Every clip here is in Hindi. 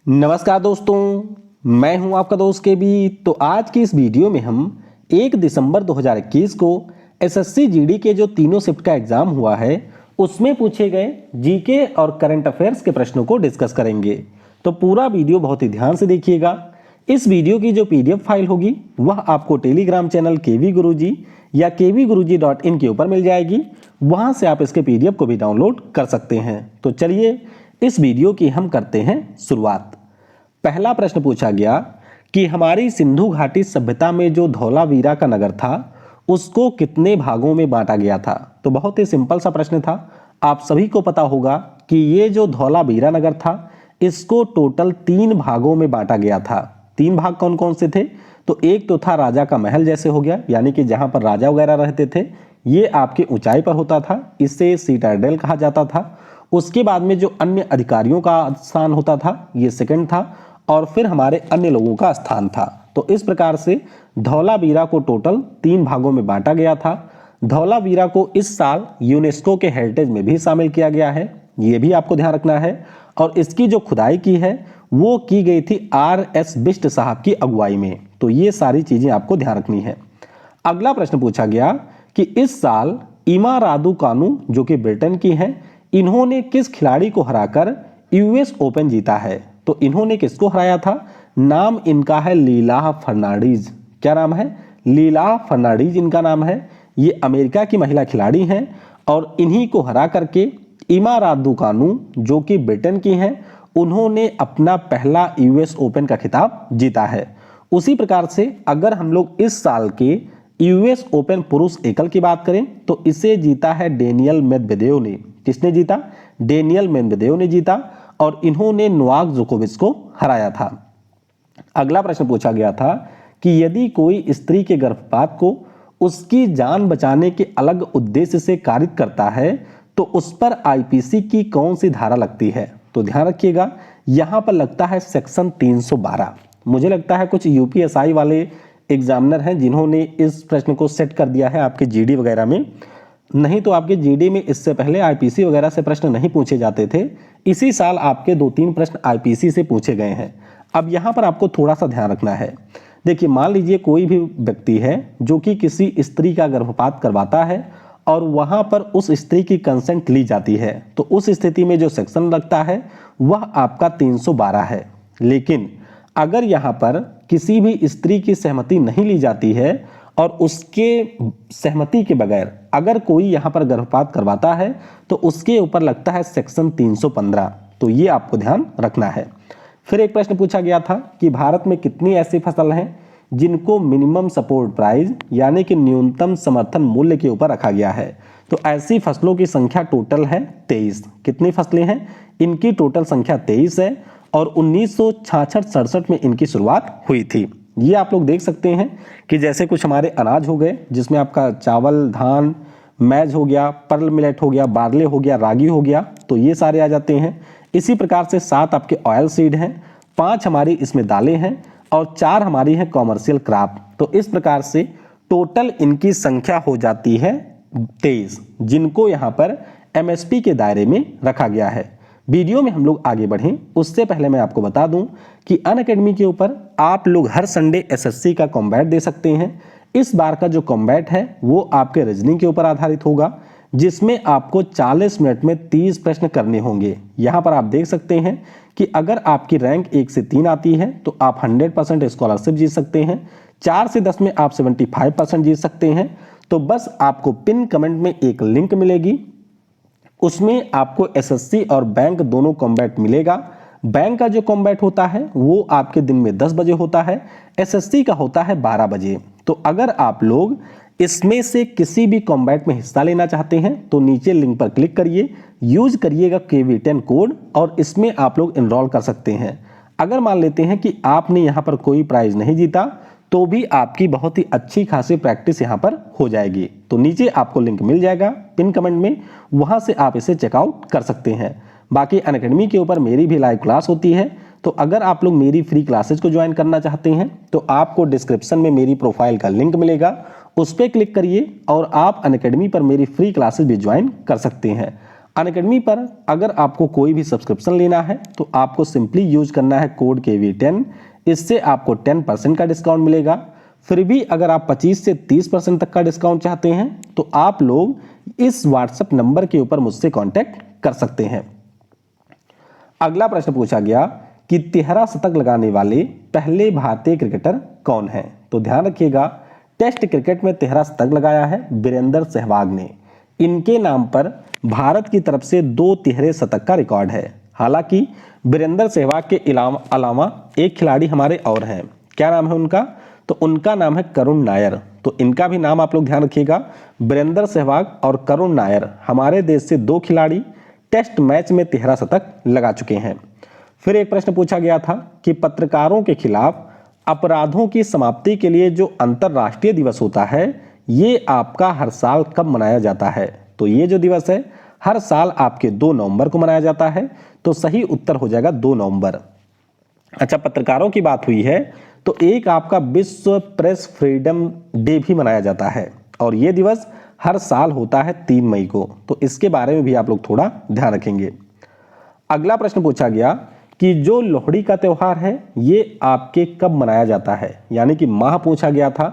नमस्कार दोस्तों, मैं हूं आपका दोस्त के बी। तो आज की इस वीडियो में हम 1 दिसंबर 2021 को एसएससी जीडी के जो तीनों शिफ्ट का एग्जाम हुआ है उसमें पूछे गए जीके और करंट अफेयर्स के प्रश्नों को डिस्कस करेंगे। तो पूरा वीडियो बहुत ही ध्यान से देखिएगा। इस वीडियो की जो पीडीएफ फाइल होगी वह आपको टेलीग्राम चैनल केवी गुरुजी या kvguruji.in के ऊपर मिल जाएगी। वहां से आप इसके पीडीएफ को भी डाउनलोड कर सकते हैं। तो चलिए इस वीडियो की हम करते हैं शुरुआत। पहला प्रश्न पूछा गया कि हमारी सिंधु घाटी सभ्यता में जो धौलावीरा का नगर था उसको कितने भागों में बांटा गया था। तो बहुत ही सिंपल सा प्रश्न था। आप सभी को पता होगा कि ये जो धौलावीरा नगर था इसको टोटल 3 भागों में बांटा गया था। 3 भाग कौन कौन से थे? तो एक तो था राजा का महल जैसे हो गया, यानी कि जहां पर राजा वगैरह रहते थे, ये आपके ऊंचाई पर होता था, इसे सीटाडेल कहा जाता था। उसके बाद में जो अन्य अधिकारियों का स्थान होता था ये सेकंड था, और फिर हमारे अन्य लोगों का स्थान था। तो इस प्रकार से धौलावीरा को टोटल 3 भागों में बांटा गया था। धौलावीरा को इस साल यूनेस्को के हेरिटेज में भी शामिल किया गया है, ये भी आपको ध्यान रखना है। और इसकी जो खुदाई की है वो की गई थी RS बिष्ट साहब की अगुवाई में। तो ये सारी चीजें आपको ध्यान रखनी है। अगला प्रश्न पूछा गया कि इस साल इमा रादुकानु जो कि ब्रिटेन की हैं, इन्होंने किस खिलाड़ी को हराकर यूएस ओपन जीता है। तो इन्होंने किसको हराया था? नाम इनका है लीला फर्नांडीज। क्या नाम है? लीला फर्नांडीज इनका नाम है। ये अमेरिका की महिला खिलाड़ी हैं और इन्हीं को हरा करके इमा रादुकानु जो कि ब्रिटेन की हैं, उन्होंने अपना पहला यूएस ओपन का खिताब जीता है। उसी प्रकार से अगर हम लोग इस साल के यूएस ओपन पुरुष एकल की बात करें तो इसे जीता है डेनियल मेदवेदेव ने। किसने जीता? डेनियल मेदवेदेव ने जीता, और इन्होंने नोवाक जोकोविच को हराया था। अगला प्रश्न पूछा गया था कि यदि कोई स्त्री के गर्भपात को उसकी जान बचाने के अलग उद्देश्य से कारित करता है तो उस पर आईपीसी की कौन सी धारा लगती है। तो ध्यान रखिएगा, यहां पर लगता है सेक्शन 312। मुझे लगता है कुछ यूपीएसआई वाले एग्जामिनर हैं जिन्होंने इस प्रश्न को सेट कर दिया है आपके जीडी वगैरह में। नहीं तो आपके जीडी में इससे पहले आईपीसी वगैरह से प्रश्न नहीं पूछे जाते थे। इसी साल आपके 2-3 प्रश्न आईपीसी से पूछे गए हैं। अब यहाँ पर आपको थोड़ा सा ध्यान रखना है। देखिए, मान लीजिए कोई भी व्यक्ति है जो कि किसी स्त्री का गर्भपात करवाता है और वहां पर उस स्त्री की कंसेंट ली जाती है, तो उस स्थिति में जो सेक्शन लगता है वह आपका 312 है। लेकिन अगर यहाँ पर किसी भी स्त्री की सहमति नहीं ली जाती है और उसके सहमति के बगैर अगर कोई यहाँ पर गर्भपात करवाता है तो उसके ऊपर लगता है सेक्शन 315। तो ये आपको ध्यान रखना है। फिर एक प्रश्न पूछा गया था कि भारत में कितनी ऐसी फसल हैं जिनको मिनिमम सपोर्ट प्राइस यानी कि न्यूनतम समर्थन मूल्य के ऊपर रखा गया है। तो ऐसी फसलों की संख्या टोटल है 23। कितनी फसलें हैं? इनकी टोटल संख्या 23 है और 1966-67 में इनकी शुरुआत हुई थी। ये आप लोग देख सकते हैं कि जैसे कुछ हमारे अनाज हो गए जिसमें आपका चावल, धान, मैज हो गया, पर्ल मिलेट हो गया, बार्ले हो गया, रागी हो गया, तो ये सारे आ जाते हैं। इसी प्रकार से 7 आपके ऑयल सीड हैं, 5 हमारी इसमें दालें हैं और 4 हमारी हैं कॉमर्शियल क्रॉप। तो इस प्रकार से टोटल इनकी संख्या हो जाती है 23, जिनको यहाँ पर एमएसपी के दायरे में रखा गया है। वीडियो में हम लोग आगे बढ़ें उससे पहले मैं आपको बता दूं कि अनअकैडमी के ऊपर आप लोग हर संडे एसएससी का कॉम्बैट दे सकते हैं। इस बार का जो कॉम्बैट है वो आपके रीजनिंग के ऊपर आधारित होगा, जिसमें आपको 40 मिनट में 30 प्रश्न करने होंगे। यहाँ पर आप देख सकते हैं कि अगर आपकी रैंक 1 से 3 आती है तो आप 100% स्कॉलरशिप जीत सकते हैं। 4 से 10 में आप 75% जीत सकते हैं। तो बस आपको पिन कमेंट में एक लिंक मिलेगी, उसमें आपको एसएससी और बैंक दोनों कॉम्बैट मिलेगा। बैंक का जो कॉम्बैट होता है वो आपके दिन में 10 बजे होता है, एसएससी का होता है 12 बजे। तो अगर आप लोग इसमें से किसी भी कॉम्बैट में हिस्सा लेना चाहते हैं तो नीचे लिंक पर क्लिक करिए, यूज करिएगा KV10 कोड और इसमें आप लोग एनरोल कर सकते हैं। अगर मान लेते हैं कि आपने यहाँ पर कोई प्राइज नहीं जीता तो भी आपकी बहुत ही अच्छी खासी प्रैक्टिस यहाँ पर हो जाएगी। तो नीचे आपको लिंक मिल जाएगा पिन कमेंट में, वहां से आप इसे चेकआउट कर सकते हैं। बाकी अनअकैडमी के ऊपर मेरी भी लाइव क्लास होती है, तो अगर आप लोग मेरी फ्री क्लासेज को ज्वाइन करना चाहते हैं तो आपको डिस्क्रिप्शन में मेरी प्रोफाइल का लिंक मिलेगा, उस पर क्लिक करिए और आप अनअकैडमी पर मेरी फ्री क्लासेज भी ज्वाइन कर सकते हैं। अनअकैडमी पर अगर आपको कोई भी सब्सक्रिप्शन लेना है तो आपको सिंपली यूज करना है कोड KV10। इससे आपको 10% का डिस्काउंट मिलेगा। फिर भी अगर आप 25 से 30% तक का डिस्काउंट चाहते हैं तो आप लोग इस व्हाट्सएप नंबर के ऊपर मुझसे कांटेक्ट कर सकते हैं। अगला प्रश्न पूछा गया कि 13 शतक लगाने वाले पहले भारतीय क्रिकेटर कौन हैं? तो ध्यान रखिएगा, टेस्ट क्रिकेट में 13 शतक लगाया है वीरेंद्र सहवाग ने। इनके नाम पर भारत की तरफ से 2 तिहरे शतक का रिकॉर्ड है। हालांकि वीरेंद्र सहवाग के अलावा एक खिलाड़ी हमारे और हैं। क्या नाम है उनका? तो उनका नाम है करुण नायर। तो इनका भी नाम आप लोग ध्यान रखिएगा। वीरेंद्र सहवाग और करुण नायर हमारे देश से 2 खिलाड़ी टेस्ट मैच में 13 शतक लगा चुके हैं। फिर एक प्रश्न पूछा गया था कि पत्रकारों के खिलाफ अपराधों की समाप्ति के लिए जो अंतर्राष्ट्रीय दिवस होता है ये आपका हर साल कब मनाया जाता है? तो ये जो दिवस है हर साल आपके 2 नवंबर को मनाया जाता है। तो सही उत्तर हो जाएगा 2 नवंबर। अच्छा, पत्रकारों की बात हुई है तो एक आपका विश्व प्रेस फ्रीडम डे भी मनाया जाता है और ये दिवस हर साल होता है 3 मई को। तो इसके बारे में भी आप लोग थोड़ा ध्यान रखेंगे। अगला प्रश्न पूछा गया कि जो लोहड़ी का त्योहार है ये आपके कब मनाया जाता है, यानी कि माह पूछा गया था।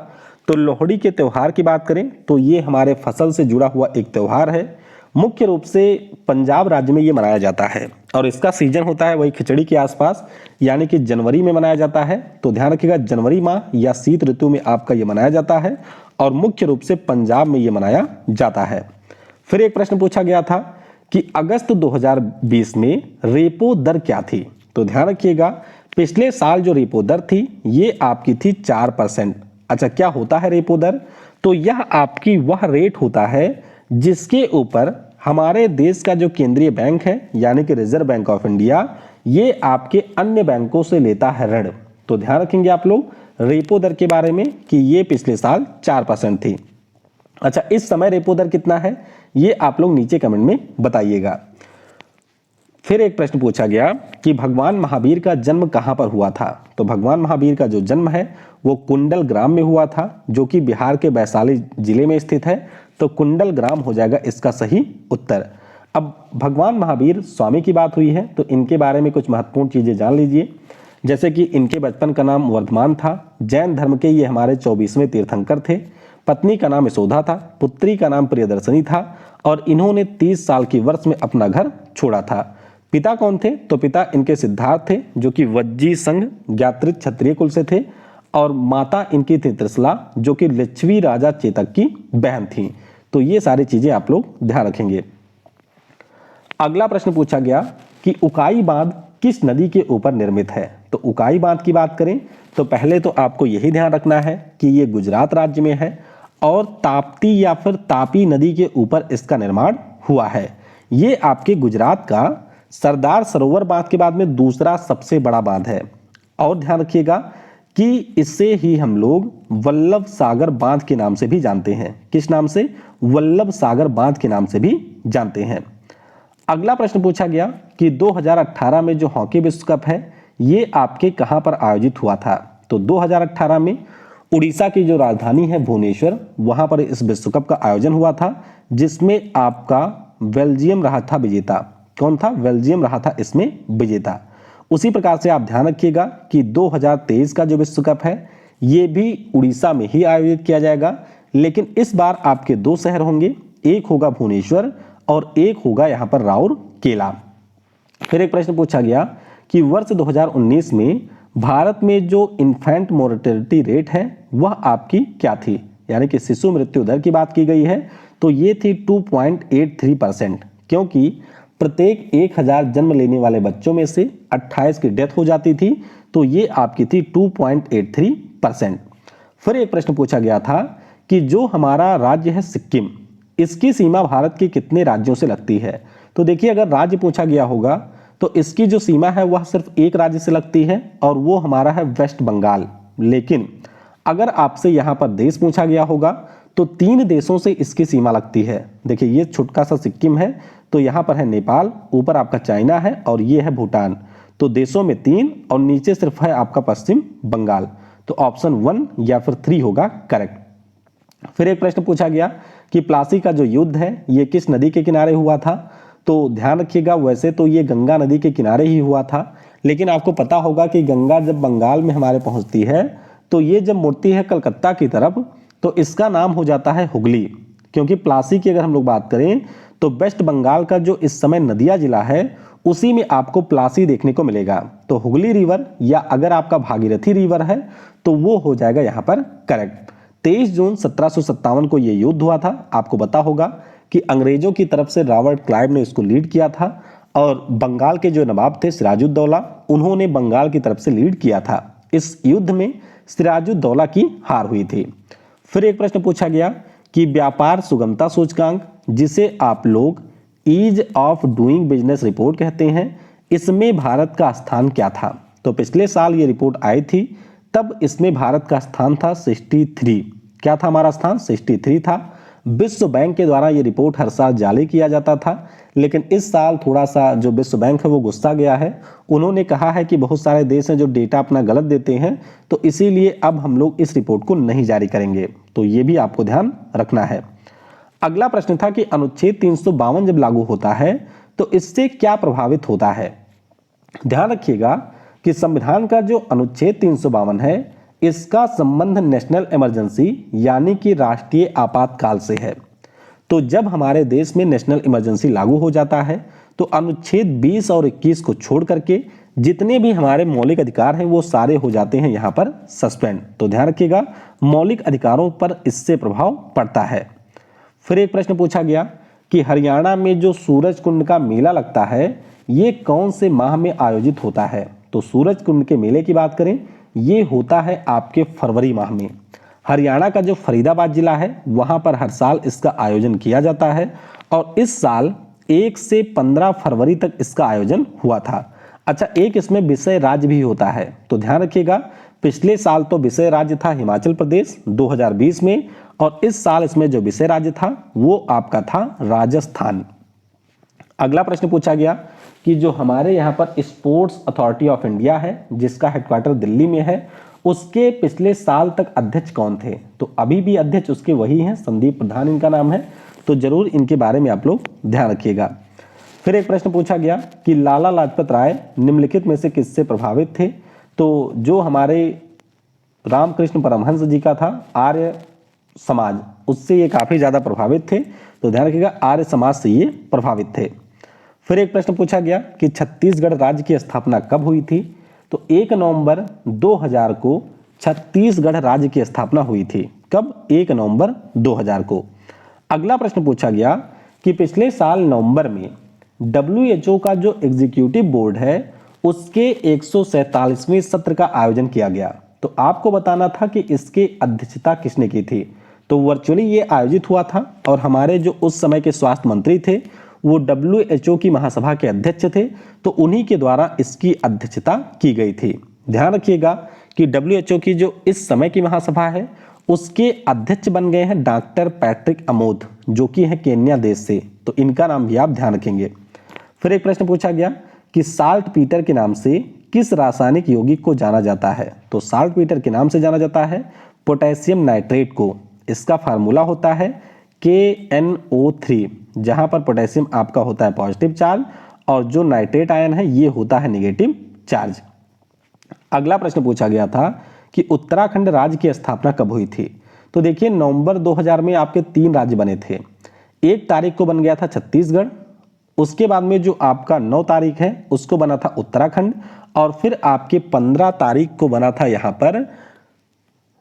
तो लोहड़ी के त्योहार की बात करें तो ये हमारे फसल से जुड़ा हुआ एक त्योहार है। मुख्य रूप से पंजाब राज्य में ये मनाया जाता है और इसका सीजन होता है वही खिचड़ी के आसपास, यानी कि जनवरी में मनाया जाता है। तो ध्यान रखिएगा, जनवरी माह या शीत ऋतु में आपका ये मनाया जाता है और मुख्य रूप से पंजाब में ये मनाया जाता है। फिर एक प्रश्न पूछा गया था कि अगस्त 2020 में रेपो दर क्या थी? तो ध्यान रखिएगा, पिछले साल जो रेपो दर थी ये आपकी थी 4%। अच्छा, क्या होता है रेपो दर? तो यह आपकी वह रेट होता है जिसके ऊपर हमारे देश का जो केंद्रीय बैंक है यानी कि रिजर्व बैंक ऑफ इंडिया ये आपके अन्य बैंकों से लेता है ऋण। तो ध्यान रखेंगे आप लोग रेपो दर के बारे में कि ये पिछले साल 4% थी। अच्छा, इस समय रेपो दर कितना है ये आप लोग नीचे कमेंट में बताइएगा। फिर एक प्रश्न पूछा गया कि भगवान महावीर का जन्म कहां पर हुआ था? तो भगवान महावीर का जो जन्म है वो कुंडल ग्राम में हुआ था जो कि बिहार के वैशाली जिले में स्थित है। तो कुंडल ग्राम हो जाएगा इसका सही उत्तर। अब भगवान महावीर स्वामी की बात हुई है तो इनके बारे में कुछ महत्वपूर्ण चीजें जान लीजिए। जैसे कि इनके बचपन का नाम वर्धमान था। जैन धर्म के ये हमारे 24वें तीर्थंकर थे। पत्नी का नाम यशोदा था। पुत्री का नाम प्रियदर्शनी था और इन्होंने 30 साल की वर्ष में अपना घर छोड़ा था। पिता कौन थे? तो पिता इनके सिद्धार्थ थे जो कि वज्जी संघ ज्ञात्रित क्षत्रिय कुल से थे और माता इनकी थी त्रिशला जो कि लिच्छवी राजा चेतक की बहन थी। तो ये सारी चीजें आप लोग ध्यान रखेंगे। अगला प्रश्न पूछा गया कि उकाई बांध किस नदी के ऊपर निर्मित है? तो उकाई बांध की बात करें तो पहले तो आपको यही ध्यान रखना है कि ये गुजरात राज्य में है और ताप्ती या फिर तापी नदी के ऊपर इसका निर्माण हुआ है। ये आपके गुजरात का सरदार सरोवर बांध के बाद में दूसरा सबसे बड़ा बांध है। और ध्यान रखिएगा कि इससे ही हम लोग वल्लभ सागर बांध के नाम से भी जानते हैं। किस नाम से? वल्लभ सागर बांध के नाम से भी जानते हैं। अगला प्रश्न पूछा गया कि 2018 में जो हॉकी विश्व कप है ये आपके कहां पर आयोजित हुआ था? तो 2018 में उड़ीसा की जो राजधानी है भुवनेश्वर वहां पर इस विश्व कप का आयोजन हुआ था जिसमें आपका बेल्जियम रहा था विजेता। कौन था? बेल्जियम रहा था इसमें विजेता। उसी प्रकार से आप ध्यान रखिएगा कि 2023 का जो विश्व कप है ये भी उड़ीसा में ही आयोजित किया जाएगा, लेकिन इस बार आपके 2 शहर होंगे, एक होगा भुवनेश्वर और एक होगा यहां पर राउरकेला। फिर एक प्रश्न पूछा गया कि वर्ष 2019 में भारत में जो इन्फेंट मोर्टेलिटी रेट है वह आपकी क्या थी? यानी कि शिशु मृत्यु दर की बात की गई है तो ये थी 2.83%, क्योंकि प्रत्येक 1000 जन्म लेने वाले बच्चों में से 28 की डेथ हो जाती थी। तो ये आपकी थी 2.83%। फिर एक प्रश्न पूछा गया था कि जो हमारा राज्य है सिक्किम इसकी सीमा भारत के कितने राज्यों से लगती है? तो देखिए, अगर राज्य पूछा गया होगा तो इसकी जो सीमा है वह सिर्फ एक राज्य से लगती है और वो हमारा है वेस्ट बंगाल। लेकिन अगर आपसे यहाँ पर देश पूछा गया होगा तो 3 देशों से इसकी सीमा लगती है। देखिए, ये छोटका सा सिक्किम है तो यहाँ पर है नेपाल, ऊपर आपका चाइना है और ये है भूटान। तो देशों में 3 और नीचे सिर्फ है आपका पश्चिम बंगाल। तो ऑप्शन 1 या फिर 3 होगा करेक्ट। फिर एक प्रश्न पूछा गया कि प्लासी का जो युद्ध है ये किस नदी के किनारे हुआ था? तो ध्यान रखिएगा, वैसे तो ये गंगा नदी के किनारे ही हुआ था, लेकिन आपको पता होगा कि गंगा जब बंगाल में हमारे पहुंचती है तो ये जब मुड़ती है कलकत्ता की तरफ तो इसका नाम हो जाता है हुगली। क्योंकि प्लासी की अगर हम लोग बात करें तो वेस्ट बंगाल का जो इस समय नदिया जिला है उसी में आपको प्लासी देखने को मिलेगा। तो हुगली रिवर या अगर आपका भागीरथी रिवर है तो वो हो जाएगा यहाँ पर करेक्ट। 23 जून 1757 को ये युद्ध हुआ था। आपको पता होगा कि अंग्रेजों की तरफ से रॉबर्ट क्लाइव ने इसको लीड किया था और बंगाल के जो नवाब थे सिराजुद्दौला, उन्होंने बंगाल की तरफ से लीड किया था। इस युद्ध में सिराजुद्दौला की हार हुई थी। फिर एक प्रश्न पूछा गया कि व्यापार सुगमता सूचकांक, जिसे आप लोग ease of doing business report कहते हैं, इसमें भारत का स्थान क्या था? तो पिछले साल ये रिपोर्ट आई थी, तब इसमें भारत का स्थान था 63। क्या था हमारा स्थान? 63 था। विश्व बैंक के द्वारा ये रिपोर्ट हर साल जारी किया जाता था, लेकिन इस साल थोड़ा सा जो विश्व बैंक है वो गुस्सा गया है। उन्होंने कहा है कि बहुत सारे देश हैं जो डेटा अपना गलत देते हैं, तो इसीलिए अब हम लोग इस रिपोर्ट को नहीं जारी करेंगे। तो ये भी आपको ध्यान रखना है। अगला प्रश्न था कि अनुच्छेद 352 जब लागू होता है तो इससे क्या प्रभावित होता है? ध्यान रखिएगा कि संविधान का जो अनुच्छेद 352 है इसका संबंध नेशनल इमरजेंसी यानी कि राष्ट्रीय आपातकाल से है। तो जब हमारे देश में नेशनल इमरजेंसी लागू हो जाता है तो अनुच्छेद 20 और 21 को छोड़ करके जितने भी हमारे मौलिक अधिकार हैं वो सारे हो जाते हैं यहाँ पर सस्पेंड। तो ध्यान रखिएगा, मौलिक अधिकारों पर इससे प्रभाव पड़ता है। फिर एक प्रश्न पूछा गया कि हरियाणा में जो सूरज कुंड का मेला लगता है ये कौन से माह में आयोजित होता है? तो सूरज कुंड के मेले की बात करें, ये होता है आपके फरवरी माह में। हरियाणा का जो फरीदाबाद जिला है वहां पर हर साल इसका आयोजन किया जाता है और इस साल 1 से 15 फरवरी तक इसका आयोजन हुआ था। अच्छा, एक इसमें विषय राज्य भी होता है, तो ध्यान रखिएगा, पिछले साल तो विषय राज्य था हिमाचल प्रदेश 2020 में, और इस साल इसमें जो विषय राज्य था वो आपका था राजस्थान। अगला प्रश्न पूछा गया कि जो हमारे यहाँ पर स्पोर्ट्स अथॉरिटी ऑफ इंडिया है जिसका हेडक्वार्टर दिल्ली में है, उसके पिछले साल तक अध्यक्ष कौन थे? तो अभी भी अध्यक्ष उसके वही हैं, संदीप प्रधान इनका नाम है। तो जरूर इनके बारे में आप लोग ध्यान रखिएगा। फिर एक प्रश्न पूछा गया कि लाला लाजपत राय निम्नलिखित में से किससे प्रभावित थे? तो जो हमारे रामकृष्ण परमहंस जी का था आर्य समाज, उससे ये काफी ज्यादा प्रभावित थे। तो ध्यान रखिएगा, आर्य समाज से ये प्रभावित थे। फिर एक प्रश्न पूछा गया कि छत्तीसगढ़ राज्य की स्थापना कब हुई थी? तो 1 नवंबर 2000 को छत्तीसगढ़ राज्य की स्थापना हुई थी। कब? 1 नवंबर 2000 को। अगला प्रश्न पूछा गया कि पिछले साल नवंबर में WHO का जो एग्जीक्यूटिव बोर्ड है उसके 147वें सत्र का आयोजन किया गया। तो आपको बताना था कि इसके अध्यक्षता किसने की थी। तो वर्चुअली ये आयोजित हुआ था और हमारे जो उस समय के स्वास्थ्य मंत्री थे वो WHO की महासभा के अध्यक्ष थे, तो उन्हीं के द्वारा इसकी अध्यक्षता की गई थी। ध्यान रखिएगा कि WHO की जो इस समय की महासभा है उसके अध्यक्ष बन गए हैं डॉक्टर पैट्रिक अमोद, जो कि है केन्या देश से। तो इनका नाम भी आप ध्यान रखेंगे। फिर एक प्रश्न पूछा गया कि साल्ट पीटर के नाम से किस रासायनिक यौगिक को जाना जाता है? तो साल्ट पीटर के नाम से जाना जाता है पोटेशियम नाइट्रेट को। इसका फार्मूला होता है KNO3, जहां पर पोटेशियम आपका होता है पॉजिटिव चार्ज और जो नाइट्रेट आयन है ये होता है नेगेटिव चार्ज। अगला प्रश्न पूछा गया था कि उत्तराखंड राज्य की स्थापना कब हुई थी? तो देखिए, नवंबर 2000 में आपके 3 राज्य बने थे। 1 तारीख को बन गया था छत्तीसगढ़, उसके बाद में जो आपका 9 तारीख है उसको बना था उत्तराखंड, और फिर आपके 15 तारीख को बना था यहाँ पर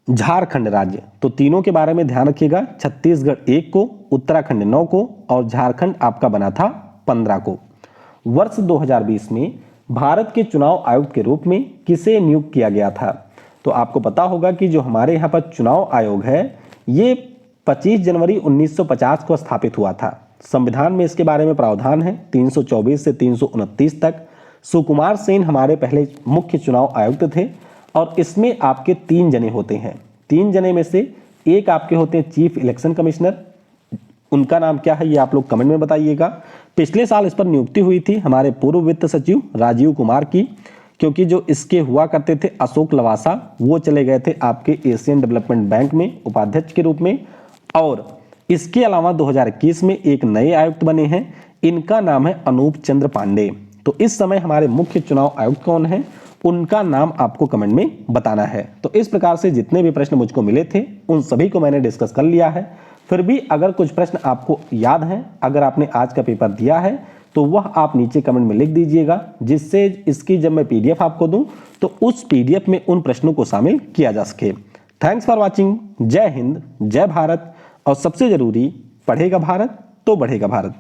झारखंड राज्य। तो तीनों के बारे में ध्यान रखिएगा, छत्तीसगढ़ 1 को, उत्तराखंड 9 को और झारखंड आपका बना था 15 को। वर्ष 2020 में भारत के चुनाव आयुक्त के रूप में किसे नियुक्त किया गया था? तो आपको पता होगा कि जो हमारे यहाँ पर चुनाव आयोग है ये 25 जनवरी 1950 को स्थापित हुआ था। संविधान में इसके बारे में प्रावधान है 324 से 329 तक। सुकुमार सेन हमारे पहले मुख्य चुनाव आयुक्त थे और इसमें आपके 3 जने होते हैं। 3 जने में से एक आपके होते हैं चीफ इलेक्शन कमिश्नर, उनका नाम क्या है ये आप लोग कमेंट में बताइएगा। पिछले साल इस पर नियुक्ति हुई थी हमारे पूर्व वित्त सचिव राजीव कुमार की, क्योंकि जो इसके हुआ करते थे अशोक लवासा वो चले गए थे आपके एशियन डेवलपमेंट बैंक में उपाध्यक्ष के रूप में। और इसके अलावा 2021 में एक नए आयुक्त बने हैं, इनका नाम है अनूप चंद्र पांडे। तो इस समय हमारे मुख्य चुनाव आयुक्त कौन है, उनका नाम आपको कमेंट में बताना है। तो इस प्रकार से जितने भी प्रश्न मुझको मिले थे उन सभी को मैंने डिस्कस कर लिया है। फिर भी अगर कुछ प्रश्न आपको याद हैं, अगर आपने आज का पेपर दिया है तो वह आप नीचे कमेंट में लिख दीजिएगा, जिससे इसकी जब मैं पीडीएफ आपको दूं तो उस पीडीएफ में उन प्रश्नों को शामिल किया जा सके। Thanks for watching. जय हिंद, जय भारत, और सबसे जरूरी, पढ़ेगा भारत तो बढ़ेगा भारत।